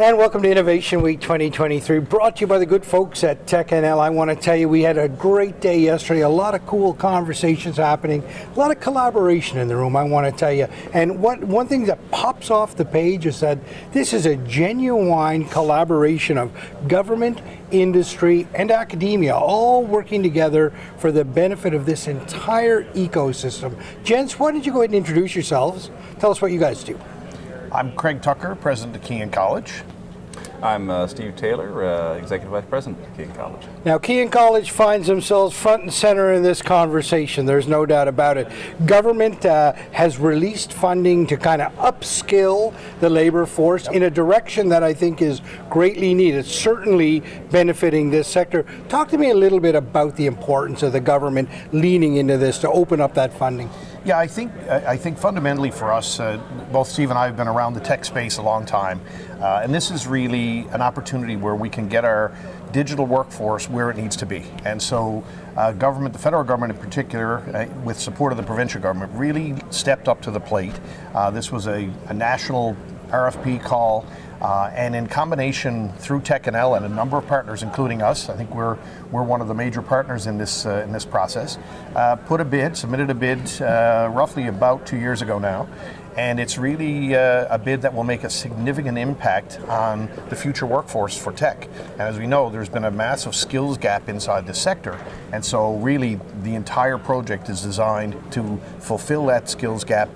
And welcome to Innovation Week 2023, brought to you by the good folks at TechNL. I want to tell you, we had a great day yesterday, a lot of cool conversations happening, a lot of collaboration in the room, I want to tell you. And one thing that pops off the page is that this is a genuine collaboration of government, industry, and academia, all working together for the benefit of this entire ecosystem. Gents, why don't you go ahead and introduce yourselves? Tell us what you guys do. I'm Craig Tucker, president of Kean College. I'm Steve Taylor, Executive Vice President of Kean College. Now, Kean College finds themselves front and center in this conversation. There's no doubt about it. Government has released funding to kind of upskill the labor force in a direction that I think is greatly needed, certainly benefiting this sector. Talk to me a little bit about the importance of the government leaning into this to open up that funding. Yeah, I think fundamentally for us, both Steve and I have been around the tech space a long time, and this is really an opportunity where we can get our digital workforce where it needs to be. And so government, the federal government in particular, with support of the provincial government, really stepped up to the plate. This was a national RFP call, and in combination through TechNL and a number of partners, including us, I think we're one of the major partners in this process, submitted a bid roughly about 2 years ago now. And it's really a bid that will make a significant impact on the future workforce for tech. And as we know, there's been a massive skills gap inside the sector. And so really the entire project is designed to fulfill that skills gap,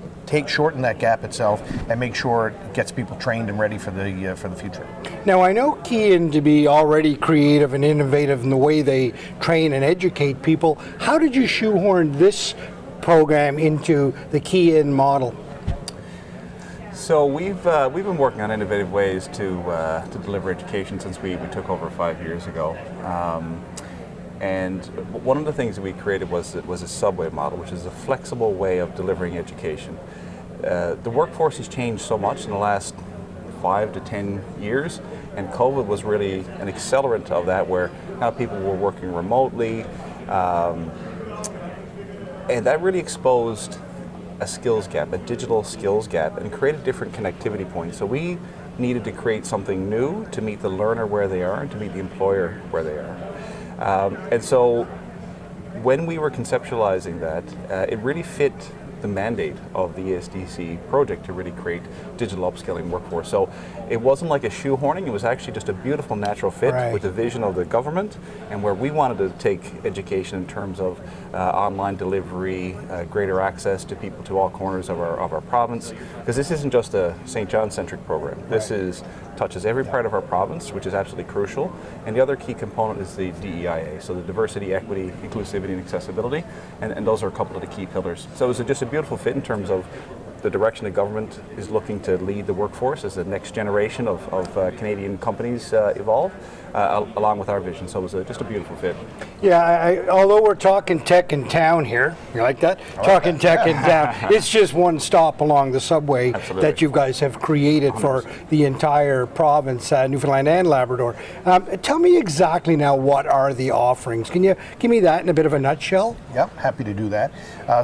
shorten that gap itself, and make sure it gets people trained and ready for the future. Now, I know Kean to be already creative and innovative in the way they train and educate people. How did you shoehorn this program into the Kean model? So we've been working on innovative ways to deliver education since we took over 5 years ago. And one of the things that we created was a subway model, which is a flexible way of delivering education. The workforce has changed so much in the last 5 to 10 years, and COVID was really an accelerant of that, where now people were working remotely, and that really exposed a skills gap, a digital skills gap, and create a different connectivity point. So we needed to create something new to meet the learner where they are and to meet the employer where they are. And so when we were conceptualizing that, it really fit the mandate of the ESDC project to really create digital upskilling workforce. So it wasn't like a shoehorning, it was actually just a beautiful natural fit with the vision of the government and where we wanted to take education in terms of online delivery, greater access to people to all corners of our province, because this isn't just a St. John-centric program. This touches every part of our province, which is absolutely crucial. And the other key component is the DEIA, so the diversity, equity, inclusivity, and accessibility, and those are a couple of the key pillars. So it was just a beautiful fit in terms of the direction the government is looking to lead the workforce as the next generation of Canadian companies evolve, along with our vision. So it was just a beautiful fit. Yeah, although we're talking tech in town here, you like that? Talking tech in town. It's just one stop along the subway that you guys have created 100%. For the entire province, Newfoundland and Labrador. Tell me exactly now, what are the offerings? Can you give me that in a bit of a nutshell? Yep, happy to do that.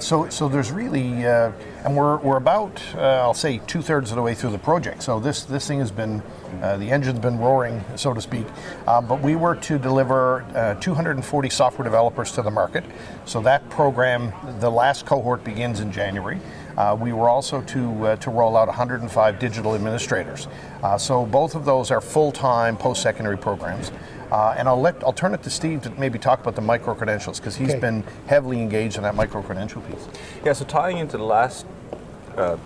So there's really, and we're about, I'll say, 2/3 of the way through the project. So this thing has been, the engine's been roaring, so to speak. But we were to deliver 240 software developers to the market. So that program, the last cohort begins in January. We were also to roll out 105 digital administrators. So both of those are full-time post-secondary programs. And I'll turn it to Steve to maybe talk about the micro-credentials, because he's been heavily engaged in that micro-credential piece. Yeah, so tying into the last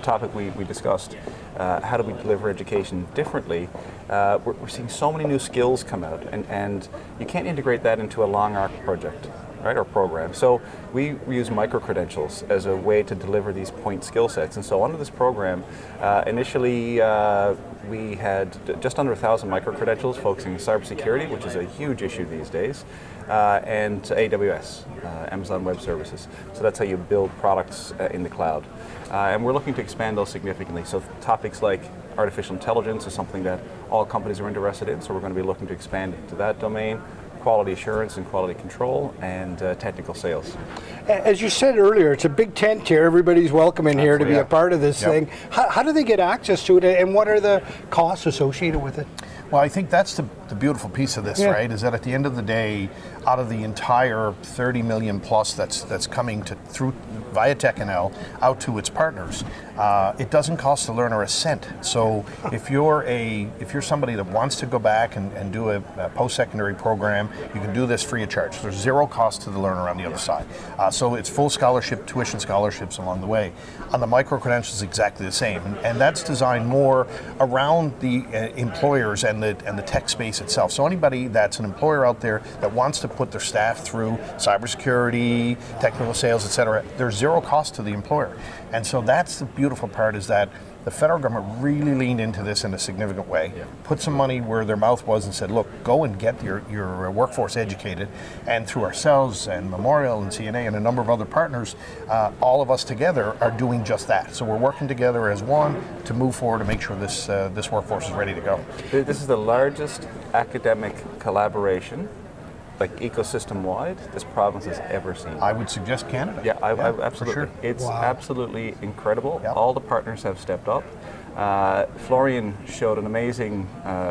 topic we discussed, how do we deliver education differently? We're seeing so many new skills come out, and you can't integrate that into a long arc project, right, or program. So we use micro-credentials as a way to deliver these point skill sets. And so under this program, initially we had just under 1,000 micro-credentials focusing on cybersecurity, which is a huge issue these days, and AWS, Amazon Web Services. So that's how you build products in the cloud. And we're looking to expand those significantly. So topics like artificial intelligence is something that all companies are interested in, so we're going to be looking to expand into that domain. quality assurance and quality control and technical sales. As you said earlier, it's a big tent here. Everybody's welcome in here to be Absolutely, a part of this Yep. thing. How do they get access to it, and what are the costs associated with it? Well, I think that's the beautiful piece of this, Yeah. right? Is that at the end of the day, out of the entire 30 million plus that's coming through via TechNL out to its partners, it doesn't cost the learner a cent. So if you're somebody that wants to go back and do a post-secondary program, you can do this free of charge. There's zero cost to the learner on the other side. So it's full scholarship, tuition scholarships along the way. On the micro-credentials, exactly the same. And that's designed more around the employers and the tech space itself. So anybody that's an employer out there that wants to put their staff through cybersecurity, technical sales, et cetera, there's zero cost to the employer. And so that's the beautiful part, is that the federal government really leaned into this in a significant way, put some money where their mouth was and said, look, go and get your workforce educated. And through ourselves and Memorial and CNA and a number of other partners, all of us together are doing just that. So we're working together as one to move forward to make sure this workforce is ready to go. This is the largest academic collaboration, like ecosystem-wide, this province has ever seen. I would suggest Canada. Yeah, absolutely. For sure. It's absolutely incredible. Yeah. All the partners have stepped up. Florian showed an amazing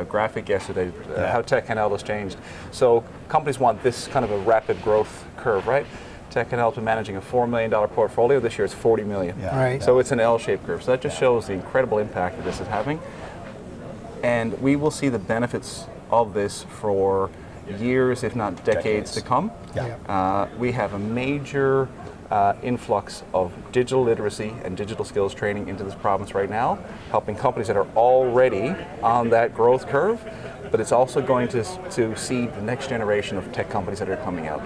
graphic yesterday, how TechNL has changed. So companies want this kind of a rapid growth curve, right? TechNL has been managing a $4 million portfolio. This year it's $40 million. Yeah. Right. So it's an L-shaped curve. So that just shows the incredible impact that this is having. And we will see the benefits of this for years, if not decades to come. Yeah. We have a major influx of digital literacy and digital skills training into this province right now, helping companies that are already on that growth curve, but it's also going to seed the next generation of tech companies that are coming out.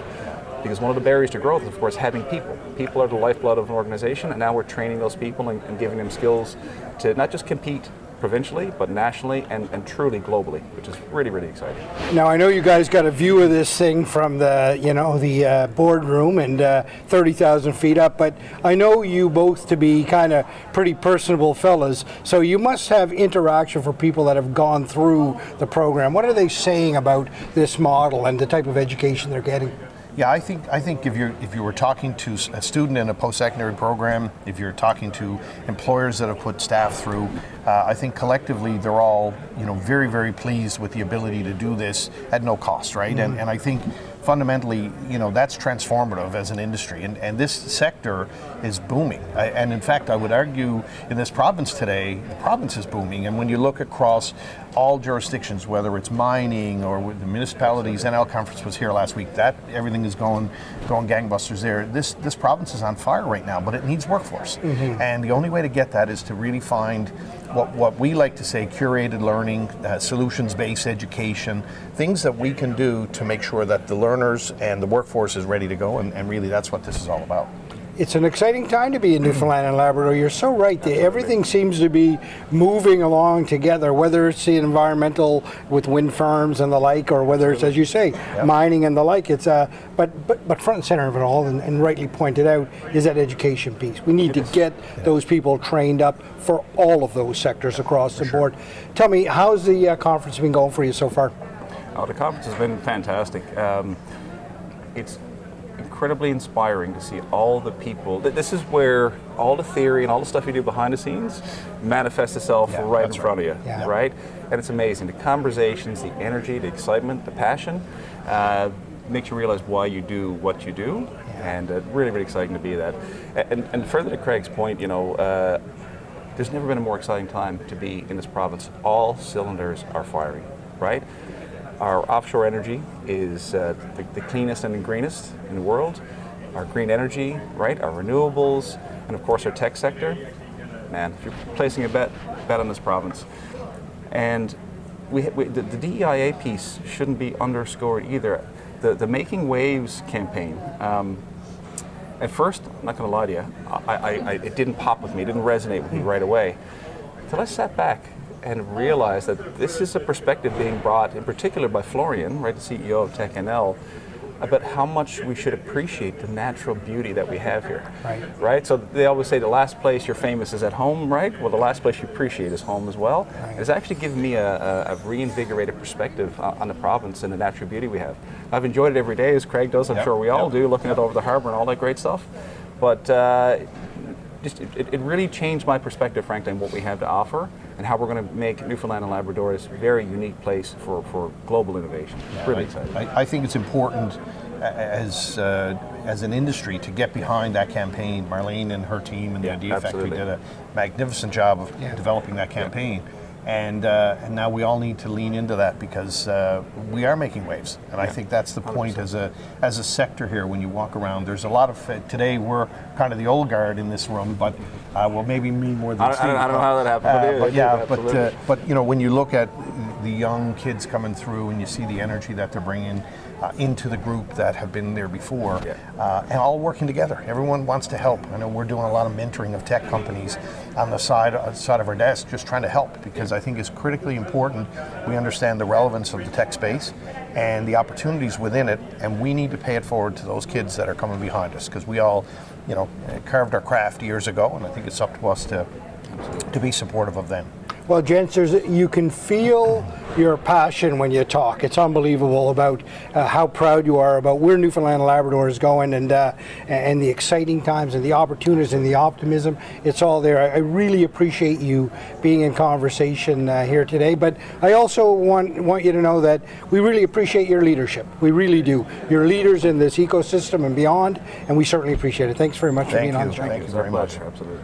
Because one of the barriers to growth is, of course, having people. People are the lifeblood of an organization, and now we're training those people and giving them skills to not just compete provincially, but nationally and truly globally, which is really, really exciting. Now, I know you guys got a view of this thing from the boardroom and 30,000 feet up, but I know you both to be kind of pretty personable fellas, so you must have interaction for people that have gone through the program. What are they saying about this model and the type of education they're getting? Yeah, I think if you were talking to a student in a post-secondary program, if you're talking to employers that have put staff through, I think collectively they're all very, very pleased with the ability to do this at no cost, right? And I think fundamentally, that's transformative as an industry, and this sector is booming. And in fact, I would argue in this province today, the province is booming. And when you look across all jurisdictions, whether it's mining or with the municipalities, NL Conference was here last week, that everything is going gangbusters there. This province is on fire right now, but it needs workforce. And the only way to get that is to really find what we like to say curated learning, solutions-based education, things that we can do to make sure that the learners and the workforce is ready to go, and really that's what this is all about. It's an exciting time to be in Newfoundland and Labrador. You're so right. Everything seems to be moving along together, whether it's the environmental with wind farms and the like, or whether it's, as you say, mining and the like. It's but front and center of it all, and rightly pointed out, is that education piece. We need to get those people trained up for all of those sectors across the board. Tell me, how's the conference been going for you so far? Oh, the conference has been fantastic. It's incredibly inspiring to see all the people. This is where all the theory and all the stuff you do behind the scenes manifests itself right in front of you, right? And it's amazing. The conversations, the energy, the excitement, the passion makes you realize why you do what you do, and really, really exciting to be that. And further to Craig's point, there's never been a more exciting time to be in this province. All cylinders are firing, right? Our offshore energy is the cleanest and the greenest in the world. Our green energy, right? Our renewables, and of course our tech sector. Man, if you're placing a bet on this province. And the DEIA piece shouldn't be underscored either. The Making Waves campaign. At first, I'm not going to lie to you, it didn't pop with me, it didn't resonate with me right away. Until I sat back and realized that this is a perspective being brought, in particular by Florian, right, the CEO of TechNL, about how much we should appreciate the natural beauty that we have here. Right. Right? So they always say the last place you're famous is at home, right? Well, the last place you appreciate is home as well. Right. It's actually given me a reinvigorated perspective on the province and the natural beauty we have. I've enjoyed it every day, as Craig does, I'm Yep, sure we all yep. do, looking out over the harbour and all that great stuff. But it really changed my perspective, frankly, on what we have to offer and how we're going to make Newfoundland and Labrador this very unique place for global innovation. Really excited. I think it's important as an industry to get behind that campaign. Marlene and her team and the Yeah, Idea Factory absolutely. did a magnificent job of Yeah. developing that campaign. And now we all need to lean into that because we are making waves. And I think that's the point as a sector here when you walk around. There's a lot of, today we're kind of the old guard in this room, but well, maybe me more than Steve. I don't know how that happened, but yeah, absolutely. but you know, when you look at the young kids coming through and you see the energy that they're bringing into the group that have been there before, and all working together. Everyone wants to help. I know we're doing a lot of mentoring of tech companies on the side of our desk, just trying to help, because I think it's critically important we understand the relevance of the tech space and the opportunities within it, and we need to pay it forward to those kids that are coming behind us, because we all, you know, carved our craft years ago, and I think it's up to us to be supportive of them. Well, gents, you can feel your passion when you talk. It's unbelievable about how proud you are about where Newfoundland and Labrador is going, and the exciting times and the opportunities and the optimism. It's all there. I really appreciate you being in conversation here today. But I also want you to know that we really appreciate your leadership. We really do. You're leaders in this ecosystem and beyond, and we certainly appreciate it. Thanks very much for being on the show. Thank you very much. Absolutely.